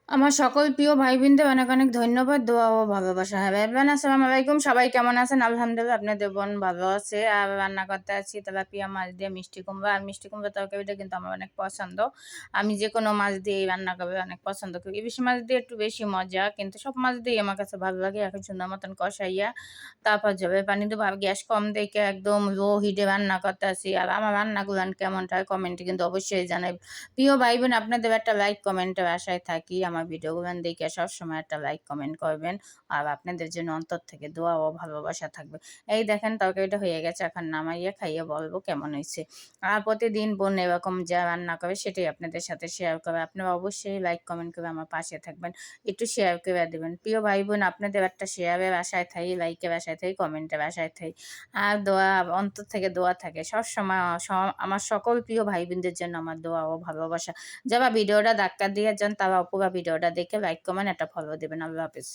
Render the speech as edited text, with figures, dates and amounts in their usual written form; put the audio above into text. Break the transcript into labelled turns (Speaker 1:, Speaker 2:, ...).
Speaker 1: আমার সকল প্রিয় ভাই-বোনদের অনেক, অনেক ধন্যবাদ, দোয়া ও ভালোবাসা। হ্যালো এভরিওয়ান, আসসালামু আলাইকুম। সবাই কেমন আছেন? আলহামদুলিল্লাহ আপনাদের বোন ভালো আছে। আর রান্না করতে আছি তেলাপিয়া মাছ দিয়ে মিষ্টি কুমড়া। আর মিষ্টি কুমড়া তরকারিটা কিন্তু আমার অনেক পছন্দ। আমি যেকোনো মাছ দিয়েই রান্না করে অনেক পছন্দ করি। ইলিশ মাছ দিয়ে একটু বেশি মজা, কিন্তু সব মাছ দিয়েই আমার কাছে ভালো লাগে। এখন সুন্দর মতন কষাইয়া তারপর ঝোলের পানি দেবো। আর গ্যাস কম দেখে একদম লো হিটে রান্না করতে আছি। আর আমার রান্নাগুলান কেমন হয় কমেন্টে কিন্তু অবশ্যই জানাইবেন। প্রিয় ভাই বোন, আপনাদের একটা লাইক কমেন্টের আশায় থাকি। আমার ভিডিওগুলো দেখে সবসময় একটা লাইক কমেন্ট করবেন। আর আপনাদের জন্য অন্তর থেকে দোয়া ও ভালোবাসা থাকবে। এই দেখেন তরকারিটা হয়ে গেছে, এখন নামাইয়া খাইয়ে বলবো কেমন হয়েছে। আর প্রতিদিন বোন এরকম যা রান্না করে সেটাই আপনাদের সাথে শেয়ার করে। আপনারা অবশ্যই লাইক কমেন্ট করে আমার পাশে থাকবেন, একটু শেয়ার করে দেবেন। প্রিয় ভাই বোন, আপনাদের একটা শেয়ারের আশায় থাকি, লাইকের আশায় থাকি, কমেন্টের আশায় থাকি। আর দোয়া অন্তর থেকে দোয়া থাকে সবসময়। আমার সকল প্রিয় ভাই বোনদের জন্য আমার দোয়া ও ভালোবাসা। যারা ভিডিওটা ধাক্কা দিয়ে যান তারা পুরা ভিডিওটা দেখে লাইক কমেন্ট একটা ফলো দিবেন। আল্লাহ হাফেজ।